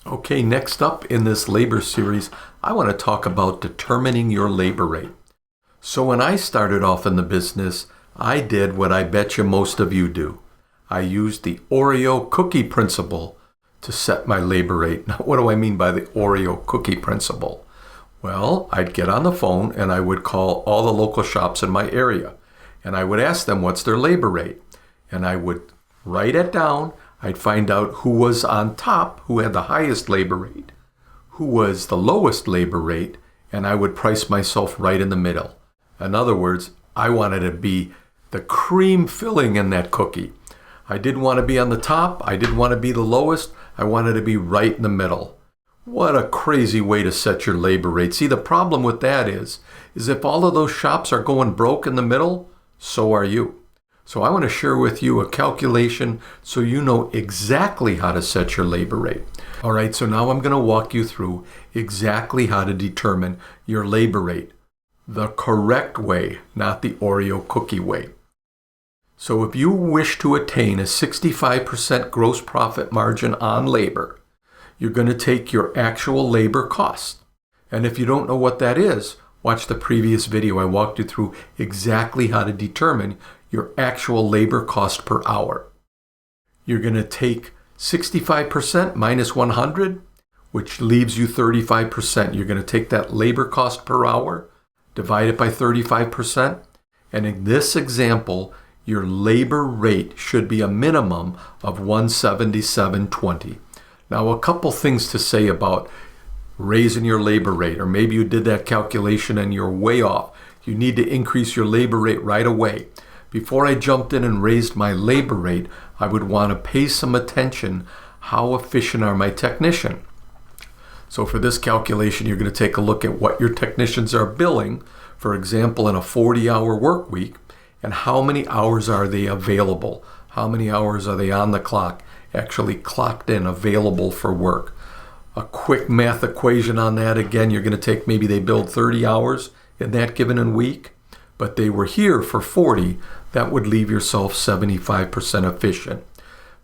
Okay, next up in this labor series, I want to talk about determining your labor rate. So when I started off in the business, I did what I bet you most of you do. I used the Oreo cookie principle to set my labor rate. Now, what do I mean by the Oreo cookie principle? Well, I'd get on the phone and I would call all the local shops in my area. And I would ask them what's their labor rate. And I would write it down. I'd find out who was on top, who had the highest labor rate, who was the lowest labor rate, and I would price myself right in the middle. In other words, I wanted to be the cream filling in that cookie. I didn't want to be on the top. I didn't want to be the lowest. I wanted to be right in the middle. What a crazy way to set your labor rate. See, the problem with that is if all of those shops are going broke in the middle, so are you. So I want to share with you a calculation so you know exactly how to set your labor rate. All right, so now I'm going to walk you through exactly how to determine your labor rate. The correct way, not the Oreo cookie way. So if you wish to attain a 65% gross profit margin on labor, you're going to take your actual labor cost. And if you don't know what that is, watch the previous video. I walked you through exactly how to determine your actual labor cost per hour. You're going to take 65% minus 100, which leaves you 35%. You're going to take that labor cost per hour, divide it by 35%, and in this example, your labor rate should be a minimum of 177.20. Now, a couple things to say about raising your labor rate, or maybe you did that calculation and you're way off. You need to increase your labor rate right away. Before I jumped in and raised my labor rate, I would want to pay some attention. How efficient are my technicians? So for this calculation, you're going to take a look at what your technicians are billing, for example, in a 40-hour work week, and how many hours are they available? How many hours are they on the clock, actually clocked in, available for work? A quick math equation on that, again, you're going to take maybe they billed 30 hours in that given week, but they were here for 40, that would leave yourself 75% efficient.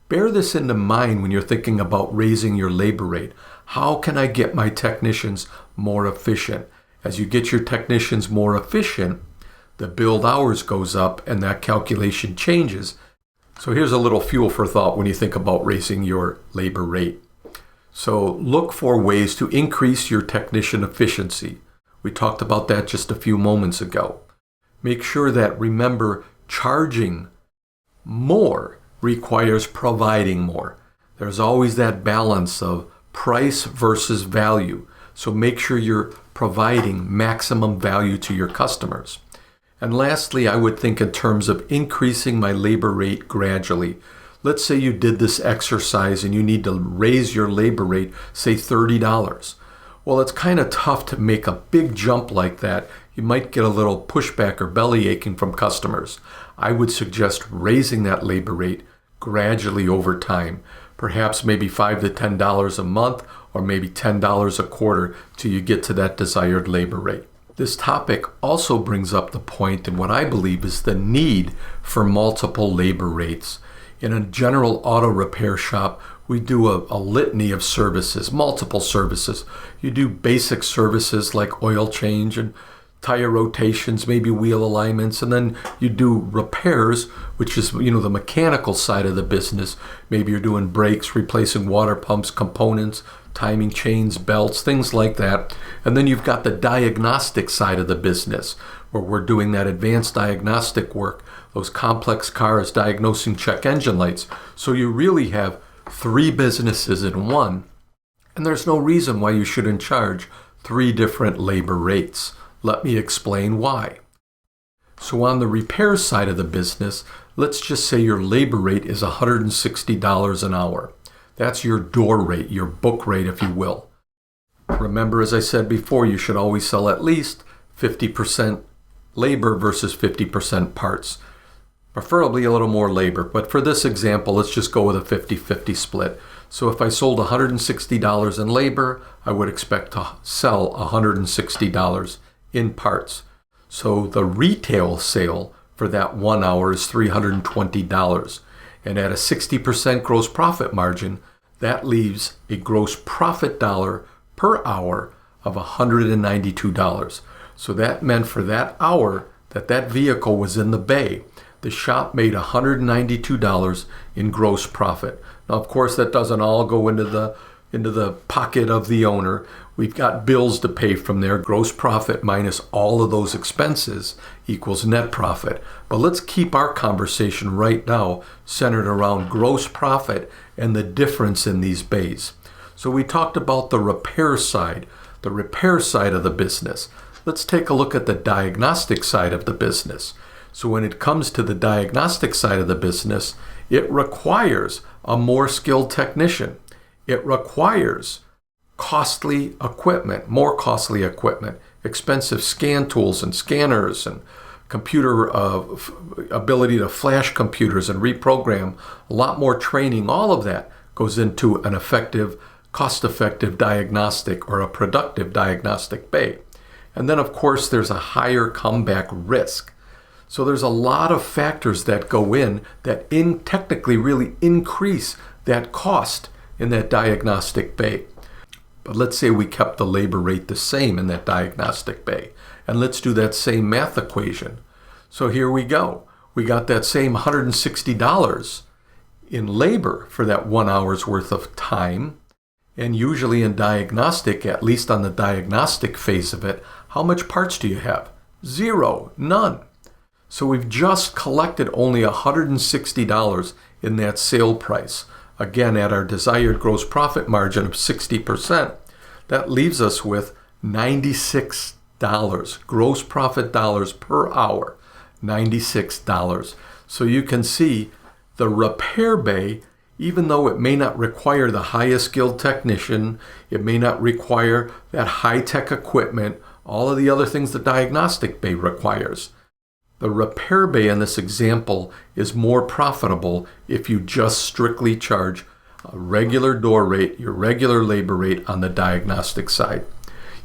Bear this into mind when you're thinking about raising your labor rate. How can I get my technicians more efficient? As you get your technicians more efficient, the billed hours goes up and that calculation changes. So here's a little fuel for thought when you think about raising your labor rate. So look for ways to increase your technician efficiency. We talked about that just a few moments ago. Make sure that, remember, charging more requires providing more. There's always that balance of price versus value. So make sure you're providing maximum value to your customers. And lastly, I would think in terms of increasing my labor rate gradually. Let's say you did this exercise and you need to raise your labor rate, say $30. Well, it's kind of tough to make a big jump like that. You might get a little pushback or belly aching from customers. I would suggest raising that labor rate gradually over time. Perhaps maybe $5 to $10 a month, or maybe $10 a quarter till you get to that desired labor rate. This topic also brings up the point in what I believe is the need for multiple labor rates. In a general auto repair shop, we do a litany of services, multiple services. You do basic services like oil change and tire rotations, maybe wheel alignments, and then you do repairs, which is, the mechanical side of the business. Maybe you're doing brakes, replacing water pumps, components, timing chains, belts, things like that. And then you've got the diagnostic side of the business, where we're doing that advanced diagnostic work, those complex cars, diagnosing check engine lights. So you really have 3 businesses in one, and there's no reason why you shouldn't charge 3 different labor rates. Let me explain why. So on the repair side of the business, let's just say your labor rate is $160 an hour. That's your door rate, your book rate, if you will. Remember, as I said before, you should always sell at least 50% labor versus 50% parts. Preferably a little more labor, but for this example, let's just go with a 50-50 split. So if I sold $160 in labor, I would expect to sell $160 in parts. So the retail sale for that 1 hour is $320. And at a 60% gross profit margin, That leaves a gross profit dollar per hour of $192. So that meant for that hour that vehicle was in the bay, the shop made $192 in gross profit. Now, of course, that doesn't all go into the pocket of the owner. We've got bills to pay from there. Gross profit minus all of those expenses equals net profit. But let's keep our conversation right now centered around gross profit and the difference in these bays. So we talked about the repair side of the business. Let's take a look at the diagnostic side of the business. So when it comes to the diagnostic side of the business, it requires a more skilled technician. It requires more costly equipment, expensive scan tools and scanners and computer ability to flash computers and reprogram, a lot more training. All of that goes into an effective, cost-effective diagnostic or a productive diagnostic bay. And then, of course, there's a higher comeback risk. So there's a lot of factors that go in that technically really increase that cost in that diagnostic bay. But let's say we kept the labor rate the same in that diagnostic bay. And let's do that same math equation. So here we go. We got that same $160 in labor for that 1 hour's worth of time. And usually in diagnostic, at least on the diagnostic phase of it, how much parts do you have? Zero, none. So we've just collected only $160 in that sale price. Again, at our desired gross profit margin of 60%, that leaves us with $96 gross profit dollars per hour, $96. So you can see the repair bay, even though it may not require the highest skilled technician, it may not require that high-tech equipment, all of the other things the diagnostic bay requires. The repair bay in this example is more profitable if you just strictly charge a regular door rate, your regular labor rate on the diagnostic side.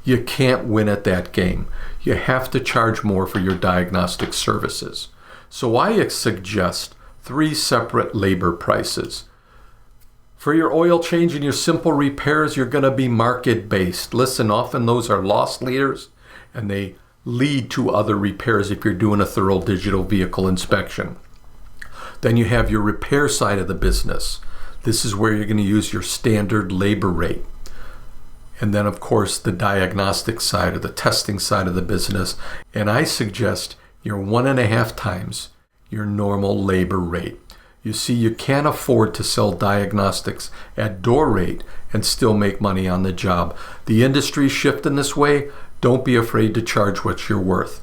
You can't win at that game. You have to charge more for your diagnostic services. So I suggest 3 separate labor prices. For your oil change and your simple repairs, you're going to be market-based. Listen, often those are loss leaders, and they lead to other repairs if you're doing a thorough digital vehicle inspection. Then you have your repair side of the business. This is where you're going to use your standard labor rate. And then, of course, the diagnostic side or the testing side of the business. And I suggest your 1.5 times your normal labor rate. You see, you can't afford to sell diagnostics at door rate and still make money on the job. The industry's shifting this way. Don't be afraid to charge what you're worth.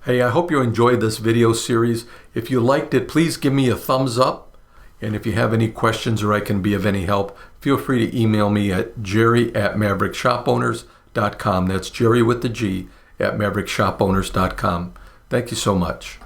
Hey, I hope you enjoyed this video series. If you liked it, please give me a thumbs up. And if you have any questions or I can be of any help, feel free to email me at Gerry@MaverickShopOwners.com. That's Gerry with the G at MaverickShopOwners.com. Thank you so much.